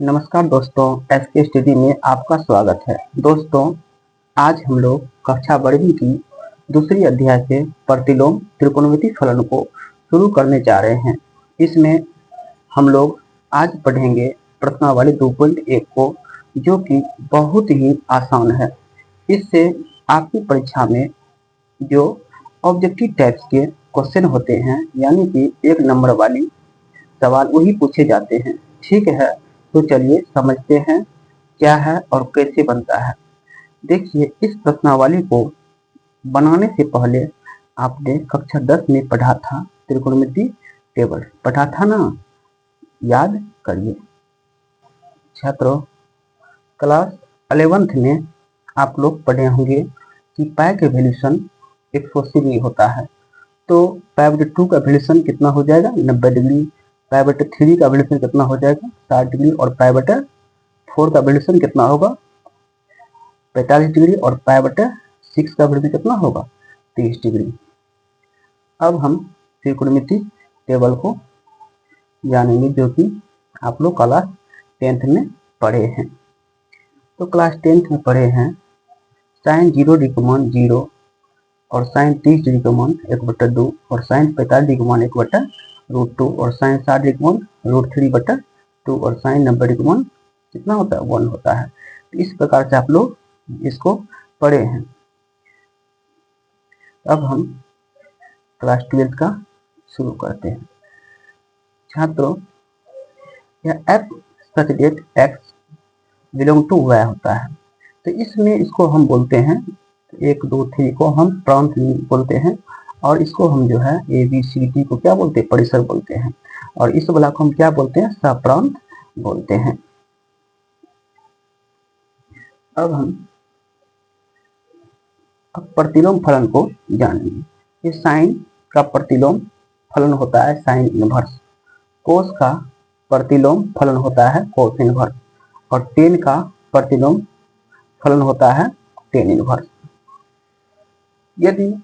नमस्कार दोस्तों, SK study में आपका स्वागत है। दोस्तों, आज हम लोग कक्षा 12वीं की दूसरी अध्याय से प्रतिलोम त्रिकोणमिति फलन को शुरू करने जा रहे हैं। इसमें हम लोग आज पढ़ेंगे प्रश्नावली 2.1 को, जो कि बहुत ही आसान है। इससे आपकी परीक्षा में जो ऑब्जेक्टिव टाइप्स के क्वेश्चन होते हैं, यानी कि 1 नंबर वाली सवाल वही पूछे जाते हैं। ठीक है, तो चलिए समझते हैं क्या है और कैसे बनता है। देखिए, इस प्रश्नावली को बनाने से पहले आपने कक्षा 10 में पढ़ा था, त्रिकोणमिति टेबल पढ़ा था ना, याद करिए छात्रों। क्लास 11th में आप लोग पढ़े होंगे कि पाई का वैल्यूशन 180 होता है। तो पाई/2 का वैल्यूशन कितना हो जाएगा? 90 डिग्री। पाई/3 का वैल्यूशन कितना हो जाएगा? 60 डिग्री। और पाई/4 का वैल्यूशन कितना होगा? 45 डिग्री। और पाई/6 का वैल्यूशन कितना होगा? 30 डिग्री। अब हम त्रिकोणमिति टेबल को जानेंगे, जो कि आप लोग क्लास 10th में पढ़े हैं। तो क्लास 10th में पढ़े हैं साइन 0 डिग्री का मान 0 और साइन 30 डिग्री का मान 1/2 और साइन 45 डिग्री का मान 1/√2 और साइन 60 डिग्री का मान √3/2 और साइन 90 डिग्री का मान कितना होता है? 1 होता है। तो इस प्रकार से आप लोग इसको पढ़े हैं। अब हम क्लास 12th का शुरू करते हैं। छात्रों, यह f such that x belong to y होता है। तो इसमें इसको हम बोलते हैं 1 2 3 को हम प्रांत बोलते हैं, और इसको हम जो है ABCD को क्या बोलते हैं? परिसर बोलते हैं। और इस वाला को हम क्या बोलते हैं? सप्रांत बोलते हैं। अब हम प्रतिलोम फलन को जानेंगे। ये साइन का प्रतिलोम फलन होता है साइन इनवर्स, कोस का प्रतिलोम फलन होता है कोस इनवर्स, और टेन का प्रतिलोम फलन होता है टेन इनवर्स। यदि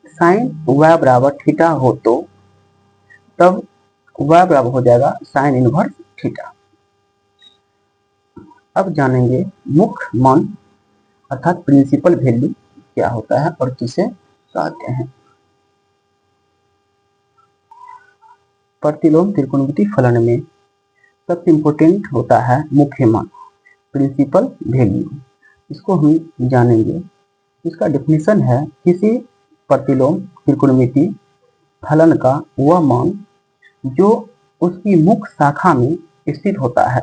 साइन y बराबर थीटा हो तो तब y बराबर हो जाएगा साइन इनवर्स थीटा। अब जानेंगे मुख्य मान अर्थात प्रिंसिपल वैल्यू क्या होता है और किसे कहते हैं। प्रतिलोम त्रिकोणमिति फलन में सबसे इंपॉर्टेंट होता है मुख्य मान, प्रिंसिपल वैल्यू। इसको हम जानेंगे। इसका डेफिनेशन है किसी प्रतिलोम त्रिकोणमिति फलन का वह मान जो उसकी मुख्य शाखा में स्थित होता है,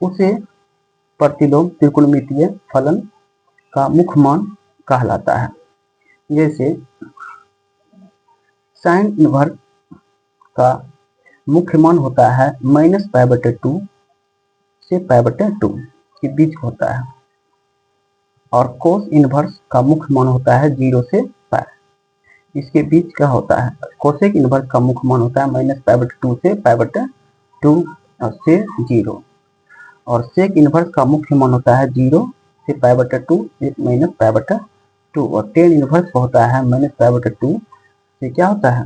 उसे प्रतिलोम त्रिकोणमितीय फलन का मुख्य मान कहलाता है। जैसे साइन इनवर्स का मुख्य मान होता है -π/2 से π/2 के बीच होता है, और कोस इनवर्स का मुख्य मान होता है 0 से π, इसके बीच का होता है। कोसेक इनवर्स का मुख्य मान होता है -π/2 से π/2 से 0, और सेक इनवर्स का मुख्य मान होता है 0 से π/2 से -π/2, और टेन इनवर्स होता है -π/2 से क्या होता है?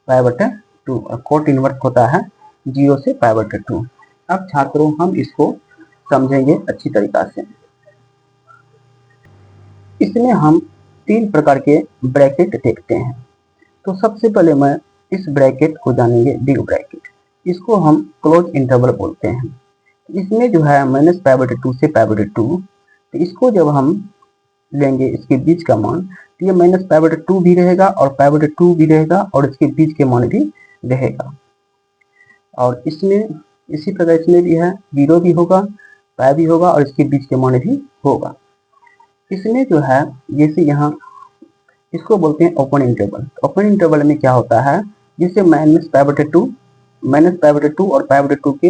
π/2, और कोट इनवर्स होता है 0 से π/2। अब छात्रों, हम इसको समझेंगे अच्छी तरीका से। इसमें हम 3 प्रकार के ब्रैकेट देखते हैं। तो सबसे पहले मैं इस ब्रैकेट को जानेंगे, बिग ब्रैकेट। इसको हम क्लोज इंटरवल बोलते हैं। इसमें जो है -π/2 से π/2, तो इसको जब हम लेंगे इसके बीच का मान, तो ये -π/2 भी रहेगा और π/2 भी रहेगा, और इसके बीच के मान भी रहेगा। और इसमें इसी प्रकार इसमें भी है, 0 भी होगा, π भी होगा, और इसके बीच के मान भी होगा। इसमें जो है जैसे यहाँ इसको बोलते हैं ओपन इंटरवल। ओपन इंटरवल में क्या होता है? जिससे -π/2 और π/2 के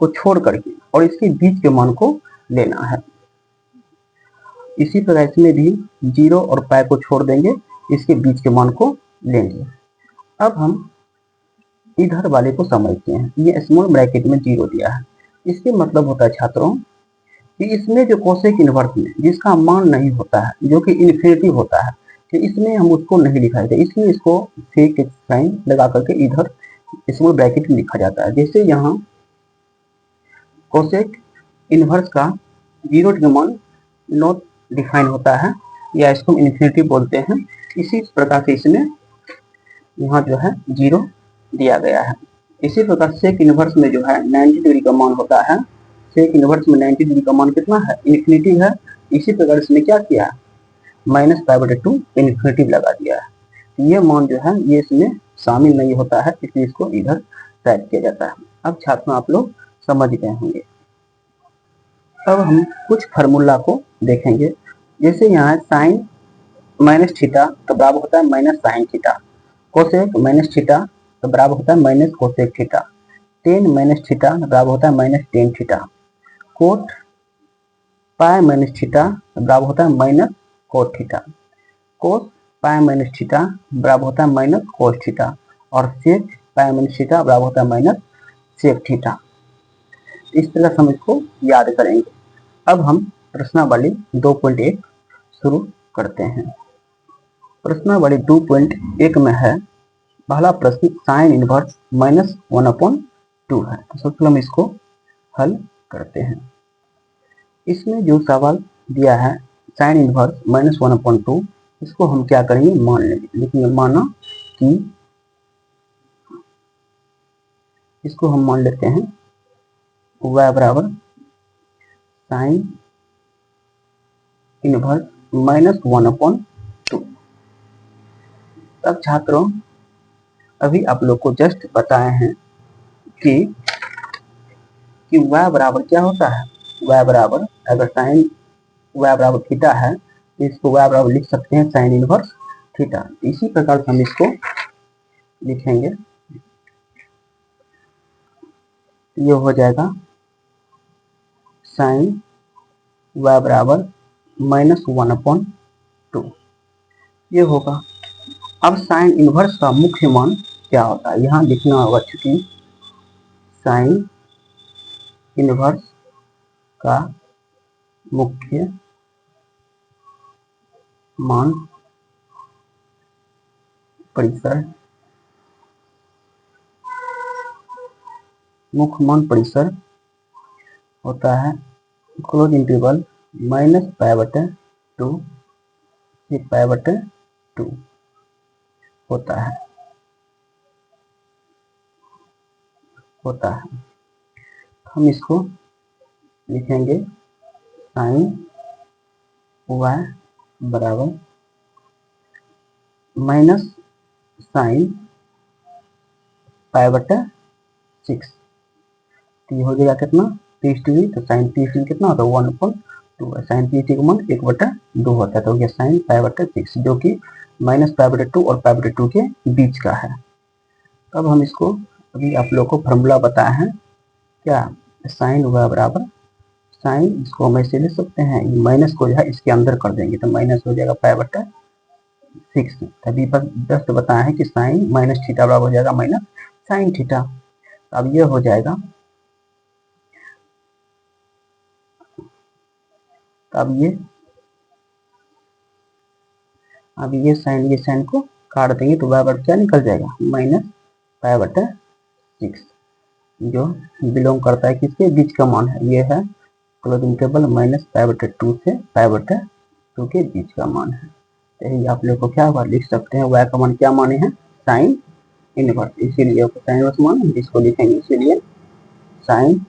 को छोड़ करके और इसके बीच के मान को लेना है। इसी प्रकार इसमें भी 0 और π को छोड़ देंगे, इसके बीच के मान को लेंगे। अब हम इधर वाले को समझते हैं। ये स्मॉल ब्रैकेट में 0 दिया है, इसके मतलब होता है छात्रों कि इसमें जो कोसेक इनवर्स में जिसका मान नहीं होता है, जो कि इन्फिनिटी होता है, कि इसमें हम उसको नहीं दिखाएंगे, इसलिए इसको फेक साइन लगा करके इधर स्मॉल ब्रैकेट में लिखा जाता है। जैसे यहाँ कोसेक इनवर्स का जीरो डिग्री मान नॉट डिफाइन होता है या इसको इन्फिनिटी बोलते हैं, इसी प्रकार से इसमें यहाँ जो है जीरो दिया गया है। इसी प्रकार सेक इनवर्स में जो है 90 डिग्री का मान होता है। सेक इनवर्स में 90 डिग्री का मान कितना है, इन्फिनिटी है। इसी प्रकार इसमें क्या किया है, -π/2 इन्फिनिटी लगा दिया है। ये मान जो है ये इसमें शामिल नहीं होता है, इसलिए इसको इधर टाइप किया जाता है। अब छात्रों आप लोग समझ गए होंगे। अब हम कुछ फार्मूला को देखेंगे। जैसे यहाँ साइन माइनस थीटा तो बराबर होता है minus sine theta, cosec minus theta तो बराबर होता है minus cosec theta, ten minus theta बराबर होता है minus tan theta, coat pi minus theta बराबर होता है माइनस कोट थीटा, कोस पाई माइनस थीटा बराबर होता है माइनस कोस थीटा, और सेक पाई माइनस थीटा बराबर होता है माइनस सेक थीटा। इस तरह से हम इसको याद करेंगे। अब हम प्रश्नावली 2.1 शुरू करते हैं। प्रश्नावली 2.1 में है पहला प्रश्न साइन इनवर्स -1/2 है। तो सबसे पहले हम इसको हल करते हैं। इसमें जो सवाल दिया है साइन इनवर्स -1/2, इसको हम क्या करेंगे, मान लेंगे। लेकिन माना कि इसको हम मान लेते हैं y बराबर साइन इनवर्स -1/2। तब छात्रों अभी आप लोग को जस्ट बताए हैं कि y बराबर क्या होता है। y बराबर अगर साइन y बराबर थीटा है तो इसको y बराबर लिख सकते हैं साइन इनवर्स थीटा। इसी प्रकार से हम इसको लिखेंगे, ये हो जाएगा साइन y बराबर -1/2, ये होगा। अब साइन इनवर्स का मुख्य मान क्या होता है, यहाँ लिखना होगा, चूंकि साइन इनवर्स का मुख्य मान परिसर, मुख्य मान परिसर होता है क्लोज इंटरवल -π/2 से π/2 होता है। हम इसको लिखेंगे साइन y बराबर माइनस साइन π/6, तो ये हो जाएगा कितना 30 डिग्री। तो साइन 30 डिग्री कितना होता है 1/2, साइन 30 डिग्री का मान 1/2 होता है। तो ये साइन π/6 जो कि -π/2 और π/2 के बीच का है। अब हम इसको अभी आप लोग को फॉर्मूला बताया है क्या, साइन y बराबर साइन, इसको हम ऐसे ले सकते हैं, माइनस को जो है इसके अंदर कर देंगे तो माइनस हो जाएगा π/6। तभी बस जस्ट बताया है कि साइन माइनस थीटा बराबर हो जाएगा माइनस साइन थीटा। अब ये हो जाएगा, अब ये साइन को काट देंगे तो y बराबर क्या निकल जाएगा -π/6, जो बिलोंग करता है किसके बीच का मान है, ये है क्लोज इंटरवल -π/2 से π/2 के बीच का मान है। तो यही आप लोग को क्या हुआ लिख सकते हैं, y का मान क्या माने हैं साइन इनवर्स, इसीलिए साइन इनवर्स मान इसको लिखेंगे, इसीलिए साइन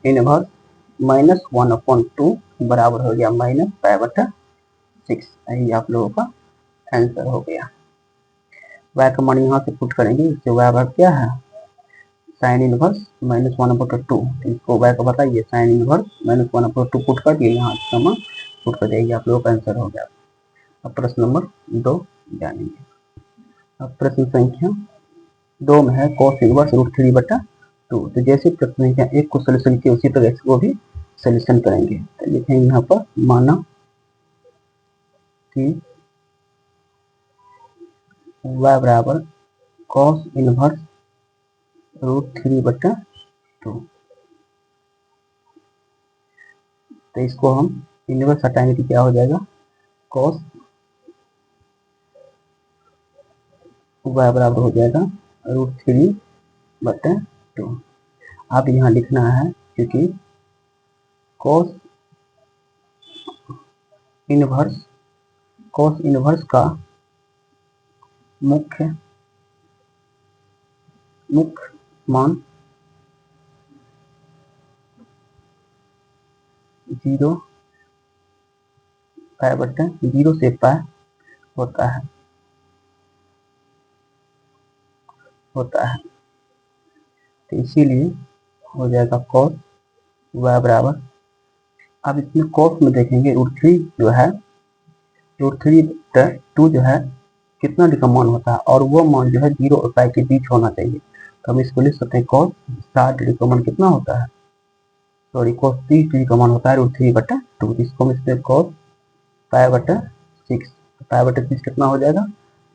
इनवर्स -1/2 बराबर हो गया -π/6। यही आप लोगों का आंसर हो गया। y का मान यहाँ से पुट करेंगे, इससे y बराबर क्या है साइन इनवर्स -1/2, इसको y का बताइए साइन इनवर्स -1/2 पुट कर दिए, यहाँ इसका मान पुट कर देंगे, आप लोगों का आंसर हो गया। अब प्रश्न नंबर 2 जानेंगे। अब प्रश्न संख्या 2 में है cos इनवर्स √3/2। तो जैसे प्रश्न संख्या 1 को सोल्यूशन किया उसी तरह इसको भी सोल्यूशन करेंगे। तो लिखेंगे यहाँ पर माना कि y बराबर cos इनवर्स √3/2, तो इसको हम इनवर्स हटाएंगे तो क्या हो जाएगा cos y बराबर हो जाएगा √3 बटे 2। अब यहाँ लिखना है क्योंकि cos इनवर्स का मुख्य मान 0 पाई बटे 0 से पाई होता है तो इसीलिए हो जाएगा cos y बराबर, अब इसमें cos में देखेंगे √3 जो है √3/2 जो है कितना का मान होता है, और वो मान जो है 0 और पाई के बीच होना चाहिए। तो हम इसको लिख सकते हैं cos 60 का मान कितना होता है, सॉरी cos 30 का मान होता है √3/2। इसको हम इसमें cos पाई/6, पाई/6 कितना हो जाएगा,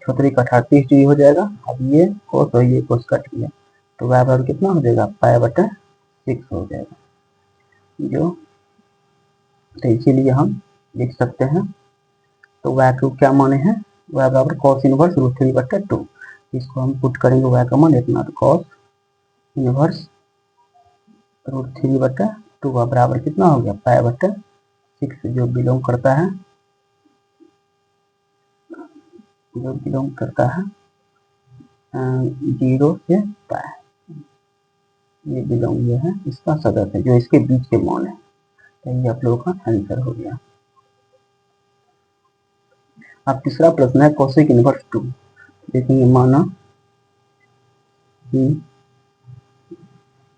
6×3 हो जाएगा। अब ये cos और ये cos कट गया तो y बराबर कितना हो जाएगा, पाई/6 हो जाएगा जो, तो इसीलिए हम लिख सकते हैं। तो y को क्या माने हैं, y बराबर cos इनवर्स √3/2। इसको हम पुट करेंगे y का मान इतना, तो cos इनवर्स √3/2 का बराबर कितना हो गया, पाई/6 जो बिलोंग करता है 0 से पाई, ये बिलोंग ये है इसका सदस्य है जो इसके बीच के मान है। तो ये आप लोगों का आंसर हो गया। अब तीसरा प्रश्न है कोसेक इनवर्स 2। देखेंगे माना कि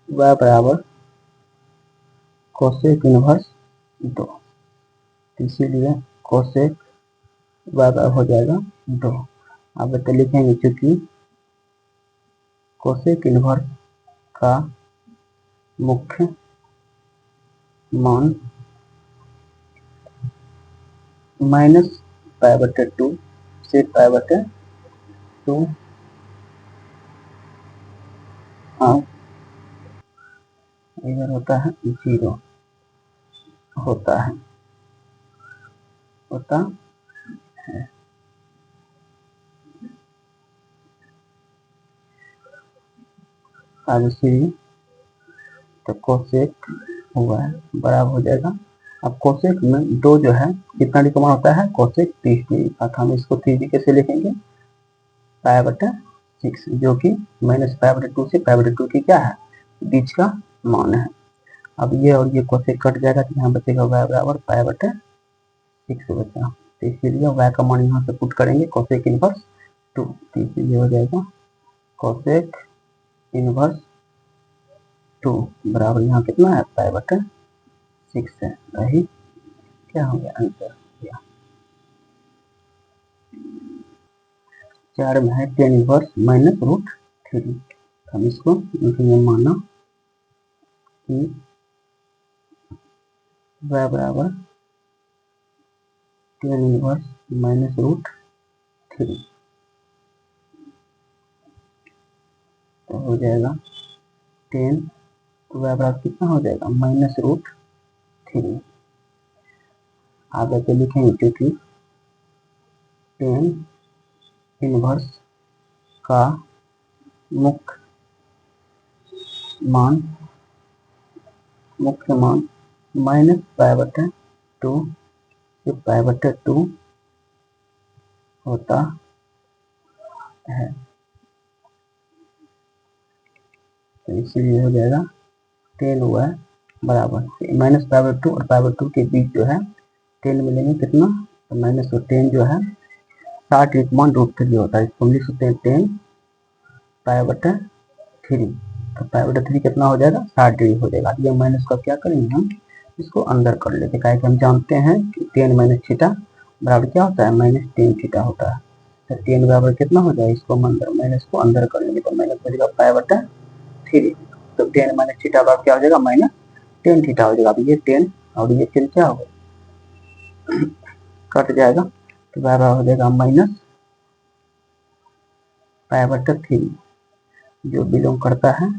y बराबर कोसेक इनवर्स 2, इसीलिए कोसेक y बराबर हो जाएगा 2। अब तो लिखेंगे क्योंकि कोसेक इनवर्स का मुख्य मान -पाई/2 से पाई/2 इधर होता है 0 होता है अब इसीलिए तो कोसेक हुआ है बराबर हो जाएगा। अब कोसेक में 2 जो है कितना का मान होता है, कोसेक 30 डिग्री का, हम इसको 3 कैसे लिखेंगे, पाई/6 जो कि -पाई/2 से पाई/2 की क्या है, बीच का मान है। अब ये और ये कोसेक कट जाएगा तो यहाँ बचेगा y बराबर पाई/6 बचा। तो इसीलिए y का मान यहाँ से पुट करेंगे कोसेक इनवर्स 2, तो इसीलिए हो जाएगा कोसेक इनवर्स 2 बराबर यहाँ कितना है, पाई/6 है। वही क्या हो गया आंसर, 4 में है tan इनवर्स -√3। हम इसको लिखेंगे माना कि y बराबर tan इनवर्स -√3 तो हो जाएगा tan y बराबर कितना हो जाएगा, -√3। आगे पे लिखेंगे क्योंकि tan इनवर्स का मुख्य मान -पाई/2 से पाई/2 होता है, तो इसलिए हो जाएगा tan y बराबर -पाई/2 और पाई/2 के बीच जो है 10 मिलेंगे कितना, तो -10 जो है 60 का मान √3 होता है। इसको हम लिख सकते हैं 10 पाई/3, तो पाई/3 कितना हो जाएगा, 60 डिग्री हो जाएगा। ये माइनस का क्या करेंगे, हम इसको अंदर कर लेते हैं, हम जानते हैं कि tan - थीटा बराबर क्या होता है, -tan थीटा होता है। तो tan बराबर कितना हो जाएगा, इसको हम अंदर माइनस को अंदर कर लेंगे तो माइनस हो जाएगा पाई/3। तो tan - थीटा बराबर क्या हो जाएगा, -tan थीटा हो जाएगा। अब ये 10 और ये 10 क्या होगा, कट जाएगा, तो बराबर हो जाएगा -पाई/3 जो बिलोंग करता है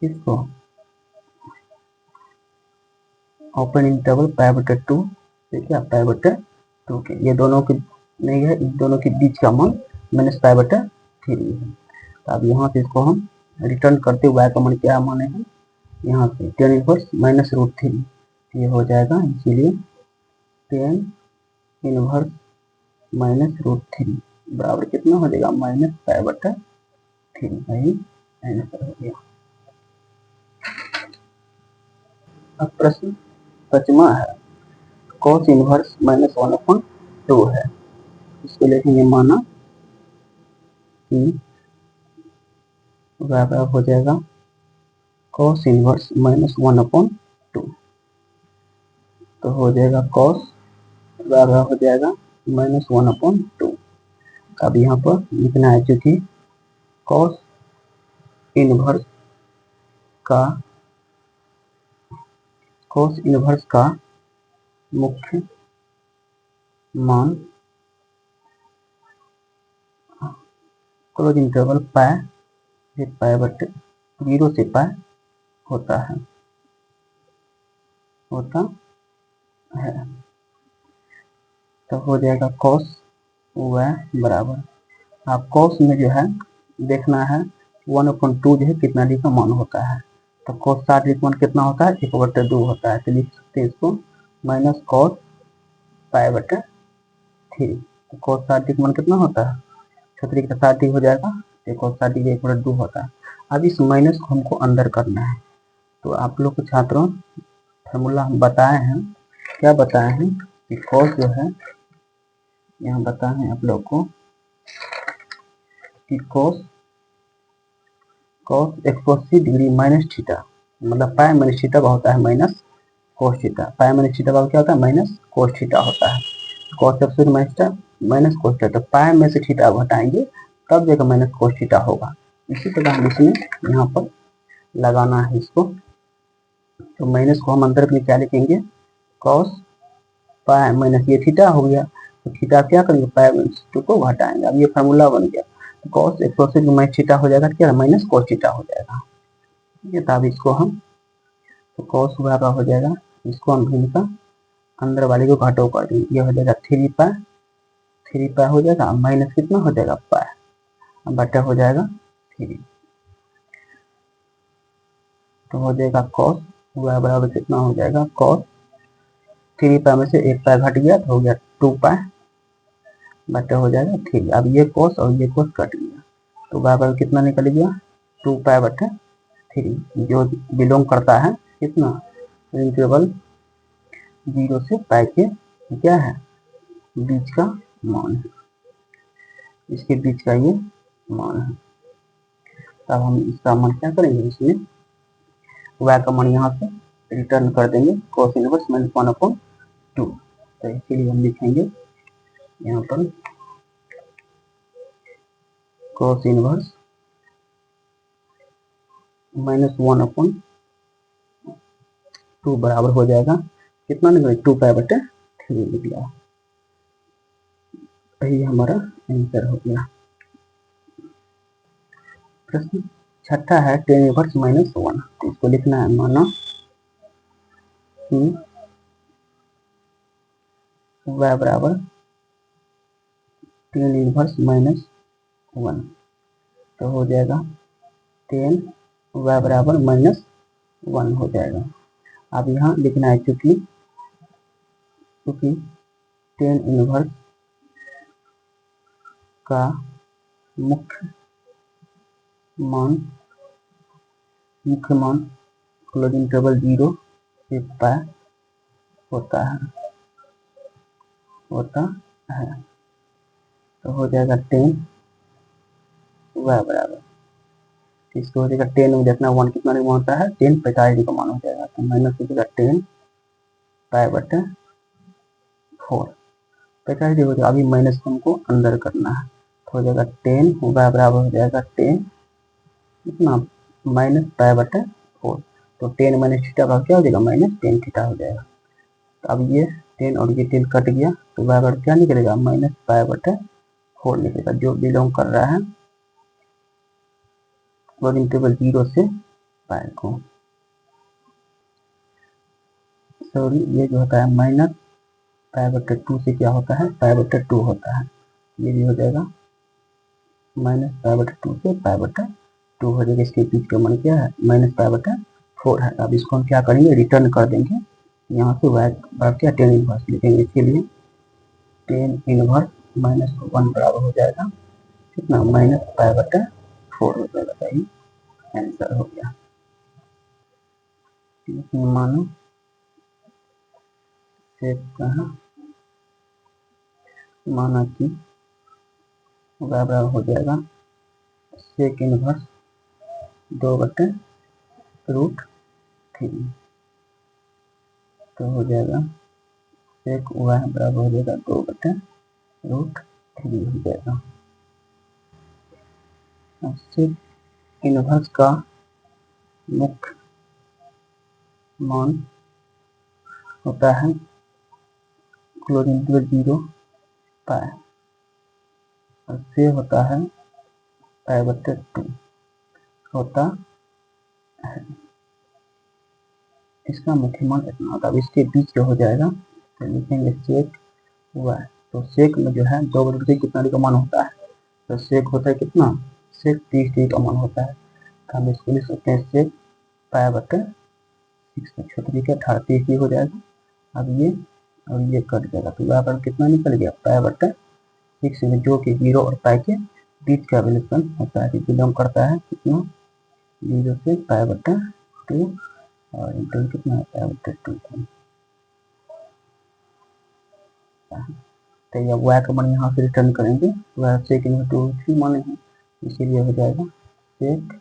किसको, ओपन इंटरवल पाई/2 से क्या, पाई/2 के, ये दोनों की नहीं है, इन दोनों के बीच का मान -पाई/3 है। तो अब यहाँ से इसको हम रिटर्न करते y का मान क्या माने हैं यहाँ पे tan inverse minus root three, ये हो जाएगा, इसीलिए tan inverse minus root three बराबर कितना हो जाएगा माइनस पाई बटा थ्री, वही आंसर हो गया। अब प्रश्न 5वां है cos inverse minus one upon two है, इसको लिखेंगे माना कि बराबर हो जाएगा cos inverse minus one upon two, तो हो जाएगा cos बराबर हो जाएगा माइनस वन अपॉन टू। अब यहाँ पर लिखना है चूंकि cos इनवर्स का मुख्य मान क्लोज इंटरवल पाई से पाई बटे 0 से पाई होता है तो हो जाएगा cos y बराबर, आप cos में जो है देखना है 1/2 जो है कितना डिग्री का मान होता है, तो cos 60 डिग्री का मान कितना होता है 1/2 होता है, तो लिख सकते हैं इसको माइनस cos पाई बटे थ्री, तो cos 60 डिग्री का मान कितना होता है 60 का 60 हो जाएगा, cos 60 डिग्री 1/2 होता है। अब इस माइनस को हमको अंदर करना है, तो आप लोग को छात्रों फार्मूला हम बताए हैं, क्या बताए हैं कि cos जो है यहाँ बताए हैं आप लोग को कि cos 180 डिग्री माइनस थीटा, मतलब पाई माइनस थीटा होता है minus cos theta, pi minus theta क्या होता है माइनस कोस थीटा होता है, cos 180 माइनस कोस थीटा, तो पाई में से थीटा घटाएंगे तब जगह माइनस कोस थीटा होगा। इसी प्रकार हम इसमें यहाँ पर लगाना है इसको, तो माइनस को हम अंदर के लिए क्या लिखेंगे cos पाई माइनस ये थीटा हो गया, तो थीटा क्या करेंगे पाई माइनस टू को घटाएंगे, अब ये फार्मूला बन गया, तो cos 180 माइनस थीटा हो जाएगा क्या माइनस कोस थीटा हो जाएगा, ठीक है। तब इसको हम तो cos बराबर हो जाएगा, इसको हम भिन्न का अंदर वाले को घटाओ कर देंगे, ये हो जाएगा 3 पाई हो जाएगा, माइनस कितना हो जाएगा पाई बटा हो जाएगा 3, तो हो जाएगा cos बराबर कितना हो जाएगा cos 3 पाई में से एक पाई घट गया तो हो गया 2 पाई बटा हो जाएगा 3, अब ये cos और ये cos कट गया, तो बराबर कितना निकल गया 2 पाई बटा 3, जो बिलोंग करता है कितना इंटरवल 0 से पाई के क्या है बीच का मान है, इसके बीच का ये मान है। तब हम इसका मान क्या करेंगे, इसमें y का मान यहाँ से रिटर्न कर देंगे cos इनवर्स माइनस 1/2, तो इसीलिए हम लिखेंगे यहाँ पर cos इनवर्स माइनस 1/2 बराबर हो जाएगा कितना निकला 2 पाई बटे 3 निकला, यही हमारा आंसर हो गया। प्रश्न 6 है tan इनवर्स माइनस 1, तो इसको लिखना है माना कि y बराबर tan इनवर्स माइनस 1, तो हो जाएगा tan y बराबर माइनस 1 हो जाएगा। अब यहाँ लिखना है क्योंकि tan इनवर्स का मुख्य मान क्लोज इंटरवल 0 से पाई होता है, तो हो जाएगा tan y बराबर, इसको हो जाएगा tan में देखना 1 कितना मान होता है tan 45 का मान हो जाएगा, तो माइनस हो जाएगा tan पाई बटे 4, 45 हो जाएगा, अभी माइनस को हमको अंदर करना है, तो हो जाएगा tan y बराबर हो जाएगा tan कितना माइनस पाई बटे 4, तो tan माइनस थीटा का क्या हो जाएगा माइनस tan थीटा हो जाएगा, तो अब ये tan और ये tan कट गया, तो बराबर क्या निकलेगा माइनस पाई बटे 4 निकलेगा, जो बिलोंग कर रहा है क्लोज इंटरवल 0 से पाई को, सॉरी ये जो होता है माइनस पाई बटे 2 से क्या होता है पाई बटे 2 होता है, ये भी हो जाएगा माइनस पाई बटे 2 से पाई बटे 2 हो जाएगा। इसके बीच का मान क्या है, -π/4 है। अब इसको हम क्या करेंगे, रिटर्न कर देंगे। यहाँ से y बराबर क्या, tan इनवर्स लिखेंगे। इसके लिए tan इनवर्स -1 बराबर हो जाएगा कितना, -π/4 हो जाएगा। सही आंसर हो गया। मानो कहा, माना कि बराबर हो जाएगा सेक इनवर्स 2/√3, तो हो जाएगा सेक y बराबर हो जाएगा 2/√3 हो जाएगा। सेक इनवर्स का मुख्य मान होता है क्लोरीन 0 पाए, और से होता है π/2 होता है। इसका मुख्य मान इतना होता है। अब इसके बीच जो हो जाएगा तो लिखेंगे सेक y। तो सेक में जो है 2/3 कितना का मान होता है, तो सेक होता है कितना, सेक 30 का मान होता है। तो हम इसको लिख सकते हैं सेक π/6, छोटे के 38 हो जाएगा। अब ये और ये कट जाएगा, तो यहाँ पर कितना निकल गया, π/6 में जो कि 0 और पाई के बीच का रिलेशन होता है, बिलोंग करता है कितना, 0 से π/2 और इंटरवल कितना है π/2। तो ये y का मान यहाँ से रिटर्न करेंगे, वह सेक इनवर्स 2/3 माने हैं, इसीलिए हो जाएगा सेक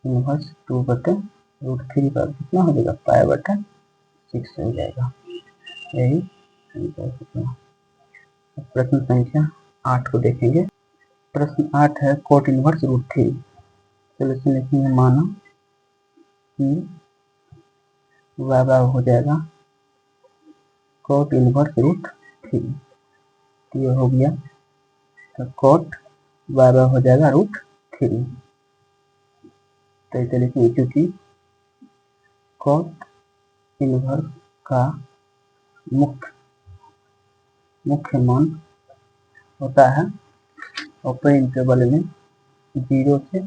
इनवर्स 2/√3 पर कितना हो जाएगा, π/6 हो जाएगा। यही प्रश्न संख्या 8 को देखेंगे। प्रश्न 8 है कोट इनवर्स √3। सोल्यूशन लिखेंगे, माना कि y बराबर हो जाएगा कोट इनवर्स √3। ये हो गया, तो कोट y बराबर हो जाएगा √3। तो इसे लिखेंगे क्योंकि कोट इनवर्स का मुख्य मान होता है ओपन इंटरवल में 0 से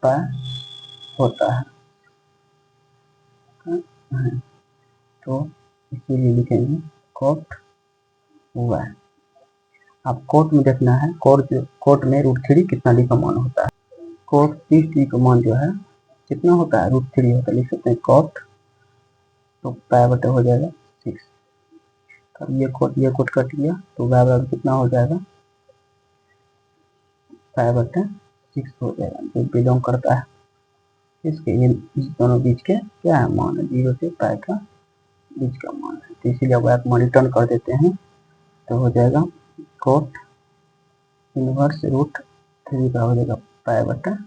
पाई होता है। तो इसीलिए लिखेंगे कोट y। अब कोट में देखना है, कोट में √3 कितना डी का मान होता है। कोट 30 का मान जो है कितना होता है, √3 होता है। लिख सकते हैं कोट, तो π/2 हो जाएगा 6। अब ये कोट कट गया, तो y बराबर कितना हो जाएगा, π/6 हो जाएगा, जो बिलोंग करता है इसके, ये इस दोनों बीच के क्या है मान है, 0 से पाई का बीच का मान है। तो इसीलिए y को रिटर्न कर देते हैं, तो हो जाएगा कोट इनवर्स √3 का हो जाएगा π/6।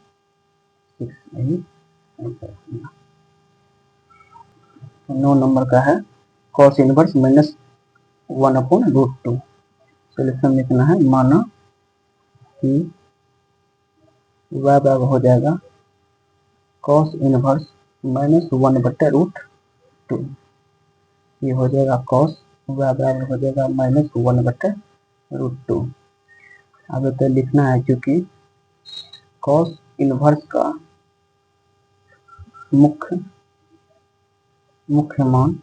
यही आंसर। 9 नंबर का है कॉस इनवर्स -1/√2। सोल्यूशन लिखना है, माना कि y बराबर हो जाएगा कॉस इनवर्स -1/√2। ये हो जाएगा कॉस y बराबर हो जाएगा -1/√2। अब तो लिखना है क्योंकि कॉस इनवर्स का मुख्य मान,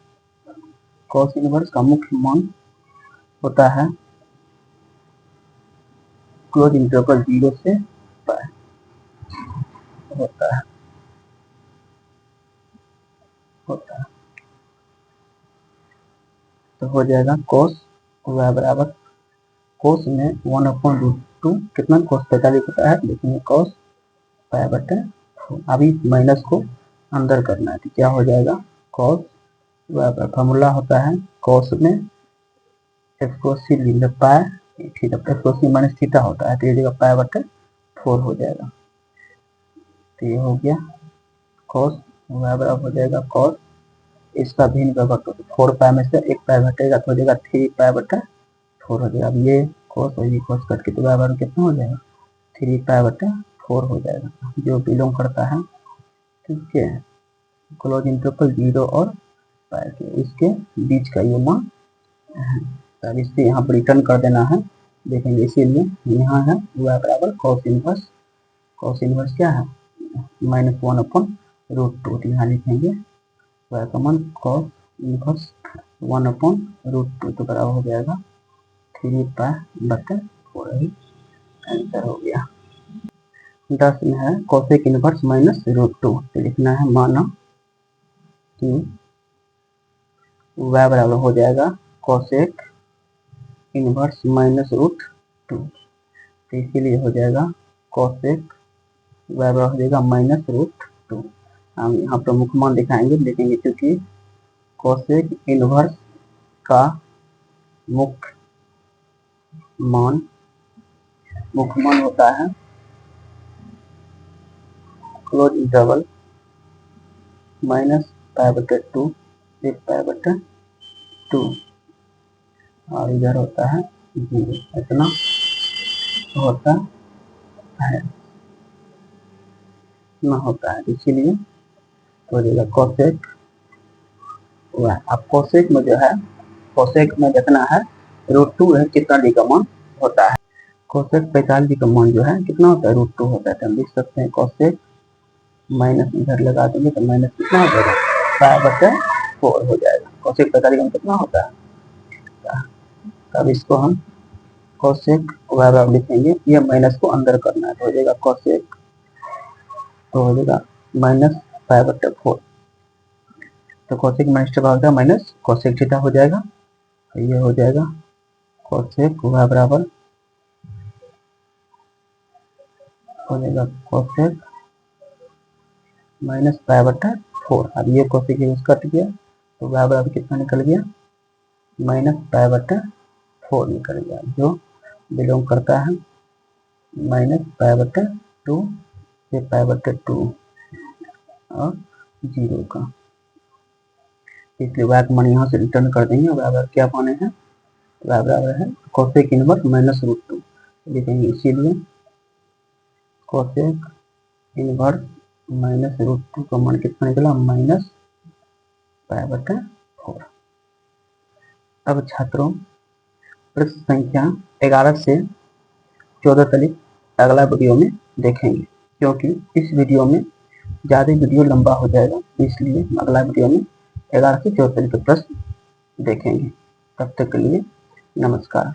कॉस इनवर्स का मुख्य मान होता है क्लोज इंटरवल 0 से पाई होता है। तो हो जाएगा cos y बराबर, cos में 1/√2 कितना, cos 45 होता है, लेकिन cos π/4। अभी माइनस को अंदर करना है, तो क्या हो जाएगा cos y पर फॉर्मूला होता है cos में f(c) पाई थीटा, f(c) माइनस थीटा होता है, तो ये जगह π/4 हो जाएगा। तो ये हो गया cos y बराबर हो जाएगा cos, इसका भिन्न का घटो, 4 पाई में से 1 पाई घटेगा तो हो जाएगा 3 π/4 हो जाएगा। अब ये cos और ये cos कट के, तो बराबर कितना हो जाएगा, 3 π/4 हो जाएगा, जो बिलोंग करता है ठीक है क्लोज इंटरवल 0 और पाई के, इसके बीच का ये मान है। तब इससे यहाँ पर रिटर्न कर देना है, देखेंगे। इसीलिए यहाँ है y बराबर cos इनवर्स क्या है, -1/√2, तो यहाँ लिखेंगे y कॉमन cos इनवर्स 1/√2, तो बराबर हो जाएगा 3π/4। आंसर हो गया। 10 में है कोसेक इनवर्स -√2, तो लिखना है माना कि y बराबर हो जाएगा कोसेक इनवर्स -√2, तो इसीलिए हो जाएगा कोसेक y बराबर हो जाएगा -√2। हम यहाँ प्रमुख मान दिखाएंगे, लिखेंगे क्योंकि कोसेक इनवर्स का मुख्य मान होता है क्लोज इंटरवल -π/2 से π/2, और इधर होता है 0, इतना होता है, इतना होता है, इसीलिए हो जाएगा कोसेक y। अब कोसेक में जो है, कोसेक में देखना है √2 है कितना डी का मान होता है। कोसेक 45 का मान जो है कितना होता है, √2 होता है, तो हम लिख सकते हैं कोसेक माइनस इधर लगा देंगे तो माइनस कितना हो जाएगा, π/4 हो जाएगा। कोसेक 45 का मान कितना होता है, तब इसको हम कोसेक y बराबर लिखेंगे, ये माइनस को अंदर करना है, तो हो जाएगा कोसेक, तो हो जाएगा -π/4, तो cosec minus minus cosec theta हो जाएगा, तो ये हो जाएगा कोसेक y बराबर हो जाएगा कोसेक -π/4। अब ये कोसेक यूज कट गया, तो y बराबर कितना निकल गया, -π/4 निकल गया, जो बिलोंग करता है -π/2 से π/2 और 0 का, इसलिए y का मान यहाँ से रिटर्न कर देंगे। y बराबर क्या माने हैं, y बराबर है कोसेक इनवर्स -√2, लिखेंगे, इसीलिए कोसेक इनवर्स -√2 का मान कितना निकला, -π/4। अब छात्रों प्रश्न संख्या 11 से 14 तक अगला वीडियो में देखेंगे, क्योंकि इस वीडियो में ज़्यादा वीडियो लंबा हो जाएगा, इसलिए अगला वीडियो में 11 से 14 तक के प्रश्न देखेंगे। तब तक के लिए नमस्कार।